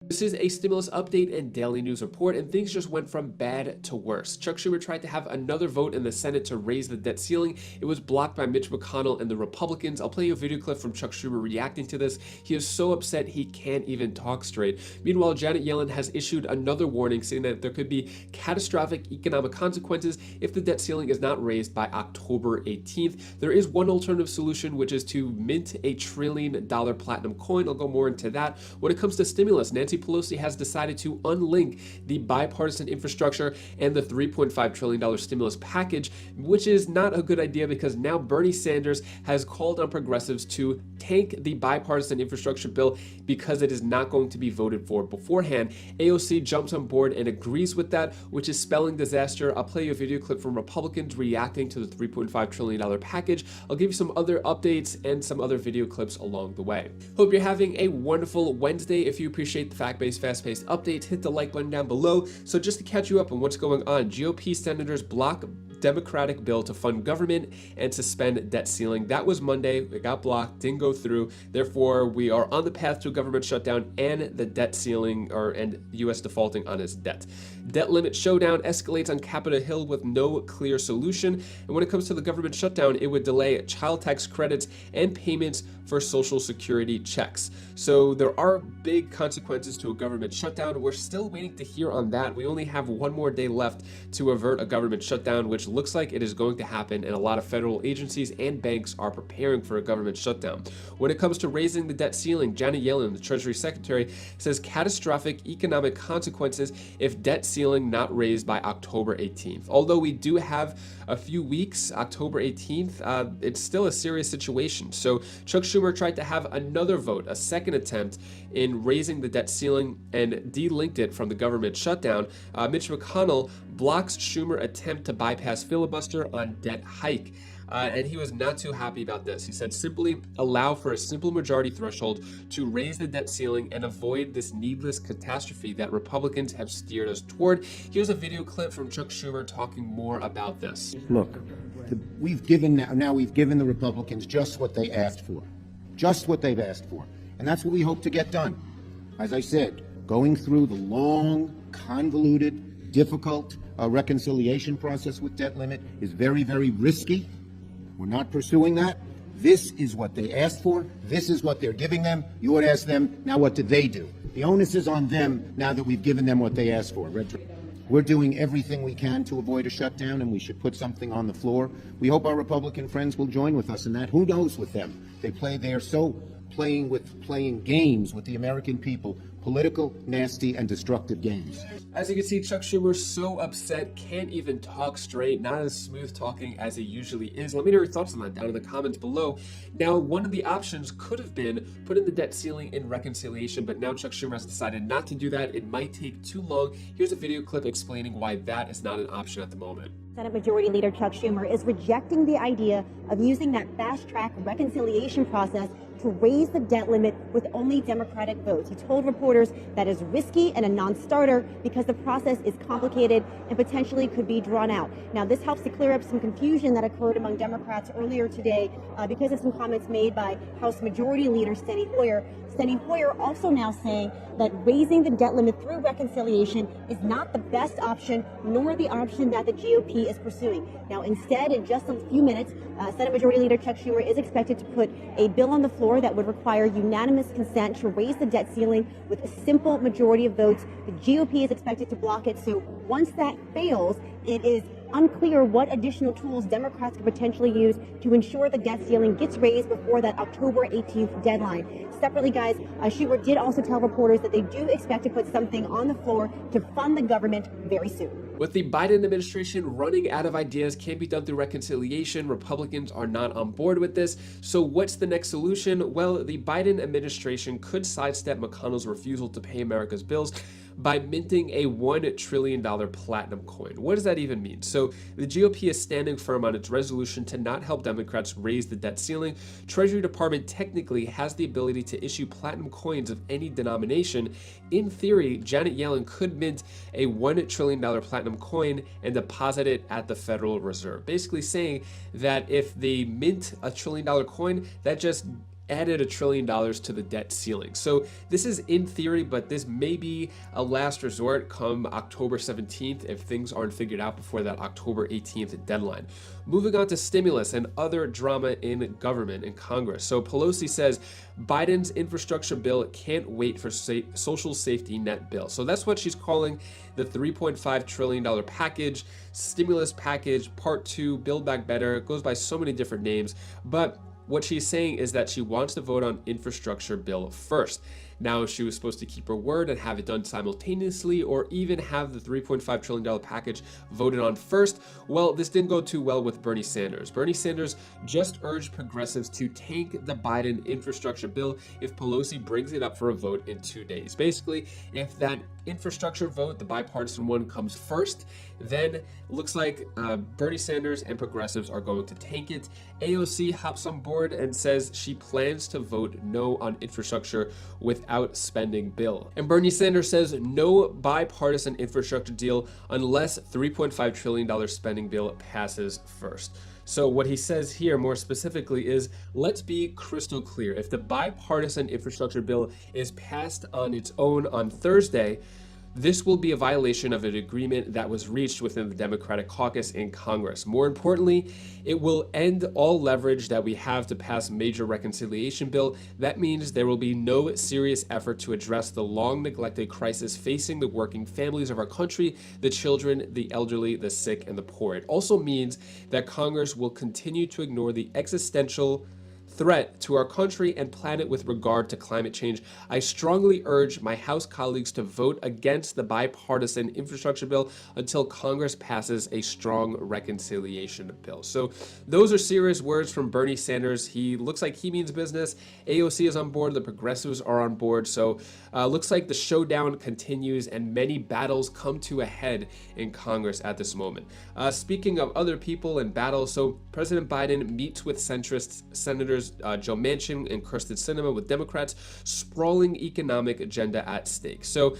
This is a stimulus update and daily news report, and things just went from bad to worse. Chuck Schumer tried to have another vote in the Senate to raise the debt ceiling. It was blocked by Mitch McConnell and the Republicans. I'll play you a video clip from Chuck Schumer reacting to this. He is so upset he can't even talk straight. Meanwhile, Janet Yellen has issued another warning saying that there could be catastrophic economic consequences if the debt ceiling is not raised by October 18th. There is one alternative solution, which is to mint a $1 trillion platinum coin. I'll go more into that. When it comes to stimulus, Nancy Pelosi has decided to unlink the bipartisan infrastructure and the $3.5 trillion stimulus package, which is not a good idea because now Bernie Sanders has called on progressives to tank the bipartisan infrastructure bill because it is not going to be voted for beforehand. AOC jumps on board and agrees with that, which is spelling disaster. I'll play you a video clip from Republicans reacting to the $3.5 trillion package. I'll give you some other updates and some other video clips along the way. Hope you're having a wonderful Wednesday. If you appreciate the fact-based, fast-paced updates, hit the like button down below. So just to catch you up on what's going on, GOP senators block Democratic bill to fund government and suspend debt ceiling. That was Monday. It got blocked, didn't go through. Therefore, we are on the path to a government shutdown and the debt ceiling, and U.S. defaulting on its debt. Debt limit showdown escalates on Capitol Hill with no clear solution. And when it comes to the government shutdown, it would delay child tax credits and payments for Social Security checks. So there are big consequences to a government shutdown. We're still waiting to hear on that. We only have one more day left to avert a government shutdown, which looks like it is going to happen, and a lot of federal agencies and banks are preparing for a government shutdown. When it comes to raising the debt ceiling, Janet Yellen, the Treasury Secretary, says catastrophic economic consequences if debt ceiling not raised by October 18th. Although we do have a few weeks, October 18th, it's still a serious situation. So Chuck Schumer tried to have another vote, a second attempt in raising the debt ceiling, and delinked it from the government shutdown. Mitch McConnell blocks Schumer attempt to bypass filibuster on debt hike. And he was not too happy about this. He said, simply allow for a simple majority threshold to raise the debt ceiling and avoid this needless catastrophe that Republicans have steered us toward. Here's a video clip from Chuck Schumer talking more about this. Look, we've given the Republicans just what they asked for. Just what they've asked for. And that's what we hope to get done. As I said, going through the long, convoluted, difficult reconciliation process with debt limit is very, very risky. We're not pursuing that. This is what they asked for. This is what they're giving them. You would ask them, now what did they do? The onus is on them now that we've given them what they asked for. We're doing everything we can to avoid a shutdown, and we should put something on the floor. We hope our Republican friends will join with us in that. Who knows with them? They are so playing games with the American people, political, nasty, and destructive games. As you can see, Chuck Schumer so upset, can't even talk straight, not as smooth talking as he usually is. Let me know your thoughts on that down in the comments below. Now, one of the options could have been putting the debt ceiling in reconciliation, but now Chuck Schumer has decided not to do that. It might take too long. Here's a video clip explaining why that is not an option at the moment. Senate Majority Leader Chuck Schumer is rejecting the idea of using that fast-track reconciliation process to raise the debt limit with only Democratic votes. He told reporters that is risky and a non-starter because the process is complicated and potentially could be drawn out. Now, this helps to clear up some confusion that occurred among Democrats earlier today because of some comments made by House Majority Leader Steny Hoyer. Steny Hoyer also now saying that raising the debt limit through reconciliation is not the best option, nor the option that the GOP is pursuing. Now, instead, in just a few minutes, Senate Majority Leader Chuck Schumer is expected to put a bill on the floor that would require unanimous consent to raise the debt ceiling with a simple majority of votes. The GOP is expected to block it. So once that fails, it is unclear what additional tools Democrats could potentially use to ensure the debt ceiling gets raised before that October 18th deadline. Separately, guys, Schumer did also tell reporters that they do expect to put something on the floor to fund the government very soon. With the Biden administration running out of ideas, can't be done through reconciliation. Republicans are not on board with this. So what's the next solution? Well, the Biden administration could sidestep McConnell's refusal to pay America's bills by minting a $1 trillion platinum coin. What does that even mean? So the GOP is standing firm on its resolution to not help Democrats raise the debt ceiling. Treasury Department technically has the ability to issue platinum coins of any denomination. In theory, Janet Yellen could mint a $1 trillion platinum coin and deposit it at the Federal Reserve, basically saying that if they mint a $1 trillion coin, that just added $1 trillion to the debt ceiling. So this is in theory, but this may be a last resort come October 17th if things aren't figured out before that October 18th deadline. Moving on to stimulus and other drama in government and Congress. So Pelosi says Biden's infrastructure bill can't wait for social safety net bill. So that's what she's calling the $3.5 trillion package, stimulus package, part 2, Build Back Better. It goes by so many different names, but what she's saying is that she wants to vote on infrastructure bill first. Now, she was supposed to keep her word and have it done simultaneously, or even have the $3.5 trillion package voted on first. Well, this didn't go too well with Bernie Sanders. Bernie Sanders just urged progressives to tank the Biden infrastructure bill if Pelosi brings it up for a vote in 2 days. Basically, if that infrastructure vote, the bipartisan one, comes first, then looks like Bernie Sanders and progressives are going to tank it. AOC hops on board and says she plans to vote no on infrastructure without spending bill. And Bernie Sanders says no bipartisan infrastructure deal unless $3.5 trillion spending bill passes first. So what he says here more specifically is, let's be crystal clear. If the bipartisan infrastructure bill is passed on its own on Thursday, this will be a violation of an agreement that was reached within the Democratic caucus in Congress. More importantly, it will end all leverage that we have to pass a major reconciliation bill. That means there will be no serious effort to address the long neglected crisis facing the working families of our country, the children, the elderly, the sick, and the poor. It also means that Congress will continue to ignore the existential threat to our country and planet with regard to climate change. I strongly urge my House colleagues to vote against the bipartisan infrastructure bill until Congress passes a strong reconciliation bill. So those are serious words from Bernie Sanders. He looks like he means business. AOC is on board. The progressives are on board. So looks like the showdown continues and many battles come to a head in Congress at this moment. Speaking of other people and battles, so President Biden meets with centrist senators Joe Manchin and Kristen Sinema with Democrats, sprawling economic agenda at stake. So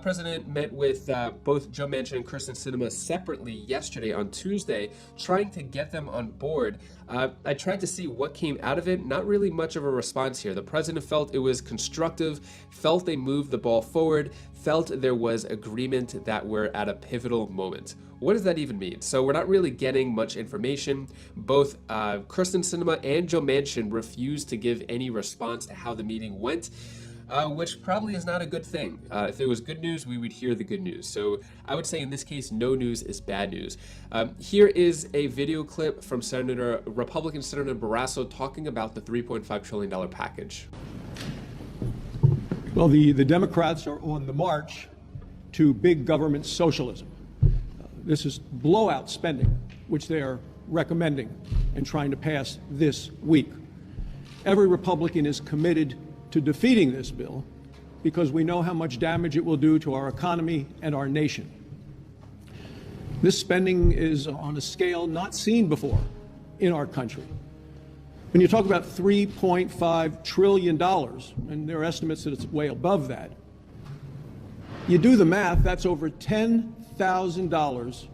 President met with both Joe Manchin and Kristen Sinema separately yesterday on Tuesday, trying to get them on board. I tried to see what came out of it. Not really much of a response here. The president felt it was constructive, felt they moved the ball forward, felt there was agreement that we're at a pivotal moment. What does that even mean? So we're not really getting much information. Both Kristen Sinema and Joe Manchin refused to give any response to how the meeting went, which probably is not a good thing. If it was good news, we would hear the good news. So I would say in this case, no news is bad news. Here is a video clip from Republican Senator Barrasso talking about the $3.5 trillion package. Well, the Democrats are on the march to big government socialism. This is blowout spending, which they are recommending and trying to pass this week. Every Republican is committed to defeating this bill because we know how much damage it will do to our economy and our nation. This spending is on a scale not seen before in our country. When you talk about $3.5 trillion, and there are estimates that it's way above that, you do the math, that's over $10,000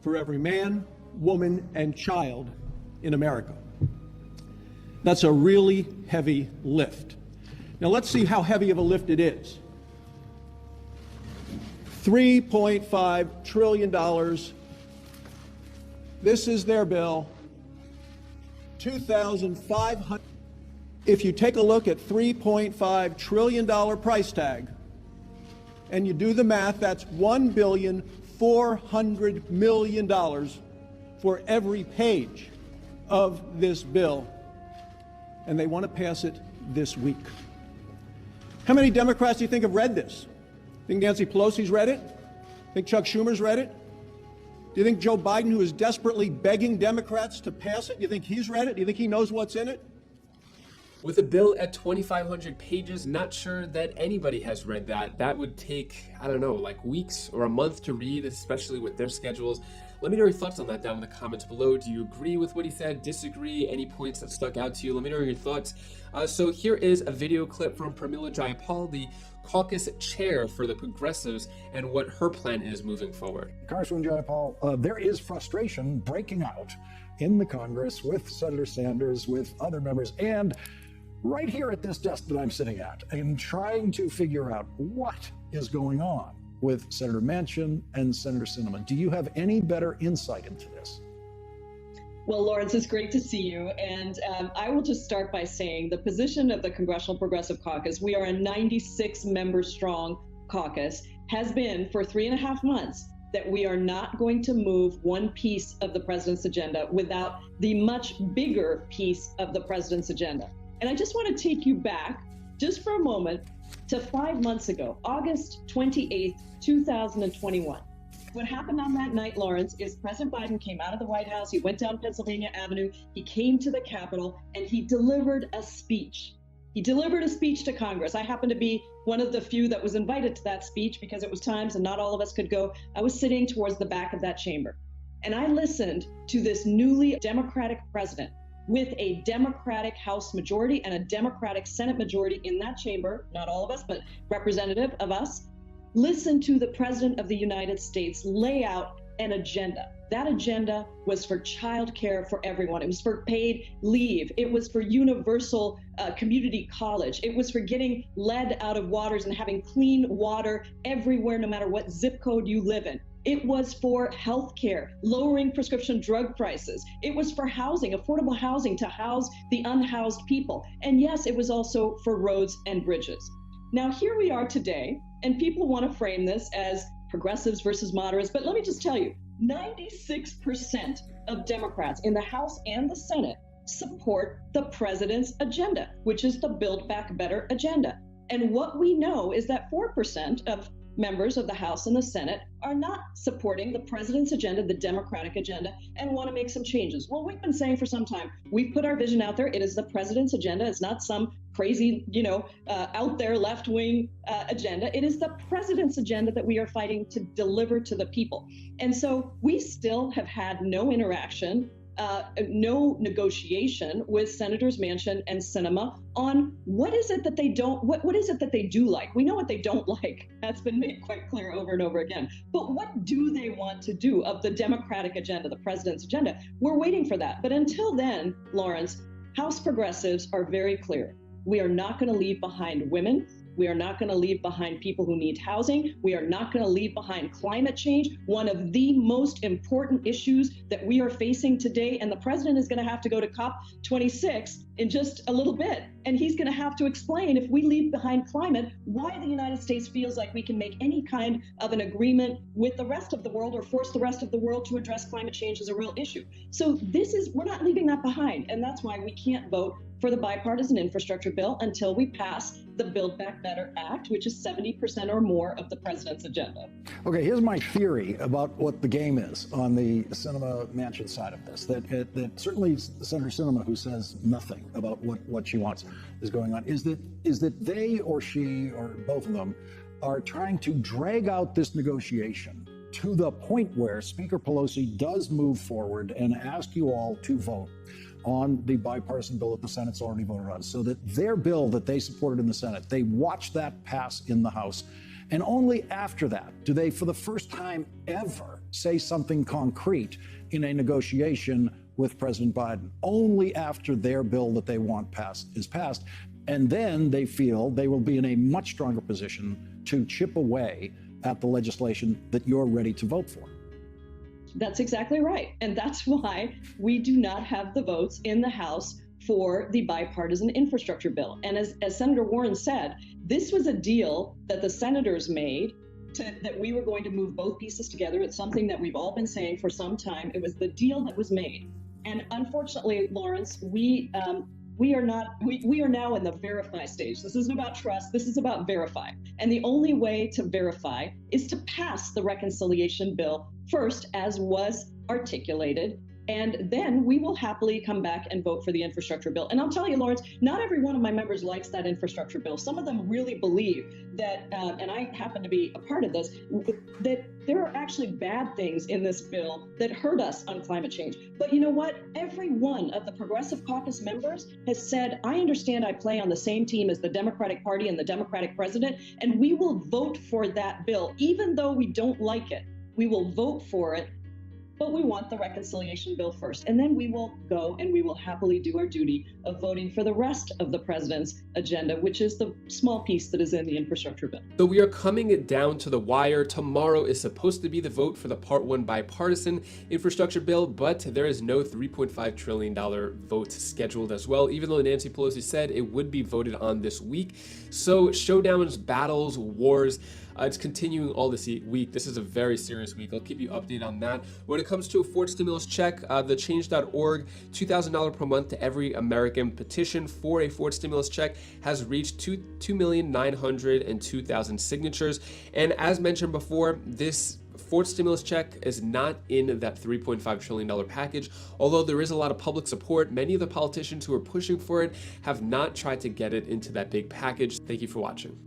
for every man, woman, and child in America. That's a really heavy lift. Now let's see how heavy of a lift it is. $3.5 trillion. This is their bill. 2,500. If you take a look at $3.5 trillion price tag, and you do the math, that's $1.4 billion for every page of this bill. And they want to pass it this week. How many Democrats do you think have read this? Think Nancy Pelosi's read it? Think Chuck Schumer's read it? Do you think Joe Biden, who is desperately begging Democrats to pass it, do you think he's read it? Do you think he knows what's in it? With a bill at 2,500 pages, not sure that anybody has read that. That would take, I don't know, like weeks or a month to read, especially with their schedules. Let me know your thoughts on that down in the comments below. Do you agree with what he said? Disagree? Any points that stuck out to you? Let me know your thoughts. So here is a video clip from Pramila Jayapal, the caucus chair for the progressives, and what her plan is moving forward. Congresswoman Jayapal, there is frustration breaking out in the Congress with Senator Sanders, with other members, and right here at this desk that I'm sitting at and trying to figure out what is going on with Senator Manchin and Senator Sinema. Do you have any better insight into this? Well, Lawrence, it's great to see you. And I will just start by saying the position of the Congressional Progressive Caucus, we are a 96-member strong caucus, has been for 3.5 months that we are not going to move one piece of the president's agenda without the much bigger piece of the president's agenda. And I just want to take you back just for a moment to 5 months ago, August 28th, 2021. What happened on that night, Lawrence, is President Biden came out of the White House, he went down Pennsylvania Avenue, he came to the Capitol, and he delivered a speech. He delivered a speech to Congress. I happened to be one of the few that was invited to that speech because it was times and not all of us could go. I was sitting towards the back of that chamber. And I listened to this newly Democratic president with a Democratic House majority and a Democratic Senate majority in that chamber, not all of us, but representative of us, listen to the President of the United States lay out an agenda. That agenda was for child care for everyone. It was for paid leave. It was for universal community college. It was for getting lead out of waters and having clean water everywhere, no matter what zip code you live in. It was for health care, lowering prescription drug prices. It was for housing, affordable housing to house the unhoused people. And yes, it was also for roads and bridges. Now, here we are today, and people want to frame this as progressives versus moderates, but let me just tell you, 96% of Democrats in the House and the Senate support the president's agenda, which is the Build Back Better agenda. And what we know is that 4% of members of the House and the Senate are not supporting the president's agenda, the Democratic agenda, and want to make some changes. Well, we've been saying for some time, we've put our vision out there. It is the president's agenda. It's not some crazy, out there left-wing agenda. It is the president's agenda that we are fighting to deliver to the people. And so we still have had no interaction, no negotiation with Senators Manchin and Sinema on what is it that they don't, what is it that they do like? We know what they don't like. That's been made quite clear over and over again. But what do they want to do of the Democratic agenda, the president's agenda? We're waiting for that. But until then, Lawrence, House progressives are very clear. We are not going to leave behind women. We are not going to leave behind people who need housing. We are not going to leave behind climate change, one of the most important issues that we are facing today. And the president is going to have to go to COP26 in just a little bit. And he's going to have to explain, if we leave behind climate, why the United States feels like we can make any kind of an agreement with the rest of the world or force the rest of the world to address climate change as a real issue. So we're not leaving that behind. And that's why we can't vote for the bipartisan infrastructure bill until we pass the Build Back Better Act, which is 70% or more of the president's agenda. Okay, here's my theory about what the game is on the Sinema-Manchin side of this. That certainly Senator Sinema, who says nothing about what she wants is going on, is that they or she or both of them are trying to drag out this negotiation to the point where Speaker Pelosi does move forward and ask you all to vote on the bipartisan bill that the Senate's already voted on, so that their bill that they supported in the Senate, they watch that pass in the House. And only after that do they, for the first time ever, say something concrete in a negotiation with President Biden. Only after their bill that they want passed is passed. And then they feel they will be in a much stronger position to chip away at the legislation that you're ready to vote for. That's exactly right. And that's why we do not have the votes in the House for the bipartisan infrastructure bill. And as Senator Warren said, this was a deal that the senators made that we were going to move both pieces together. It's something that we've all been saying for some time. It was the deal that was made. And unfortunately, Lawrence, we are now in the verify stage. This isn't about trust. This is about verify. And the only way to verify is to pass the reconciliation bill first, as was articulated. And then we will happily come back and vote for the infrastructure bill. And I'll tell you, Lawrence, not every one of my members likes that infrastructure bill. Some of them really believe that, and I happen to be a part of this, that there are actually bad things in this bill that hurt us on climate change. But you know what? Every one of the Progressive Caucus members has said, I understand I play on the same team as the Democratic Party and the Democratic president, and we will vote for that bill. Even though we don't like it, we will vote for it but we want the reconciliation bill first. And then we will go and we will happily do our duty of voting for the rest of the president's agenda, which is the small piece that is in the infrastructure bill. So we are coming down to the wire. Tomorrow is supposed to be the vote for the Part 1 bipartisan infrastructure bill, but there is no $3.5 trillion vote scheduled as well, even though Nancy Pelosi said it would be voted on this week. So showdowns, battles, wars, it's continuing all this week. This is a very serious week. I'll keep you updated on that. When it comes to a Ford stimulus check, the change.org $2,000 per month to every American petition for a Ford stimulus check has reached 2,902,000 signatures. And as mentioned before, this Ford stimulus check is not in that $3.5 trillion package. Although there is a lot of public support, many of the politicians who are pushing for it have not tried to get it into that big package. Thank you for watching.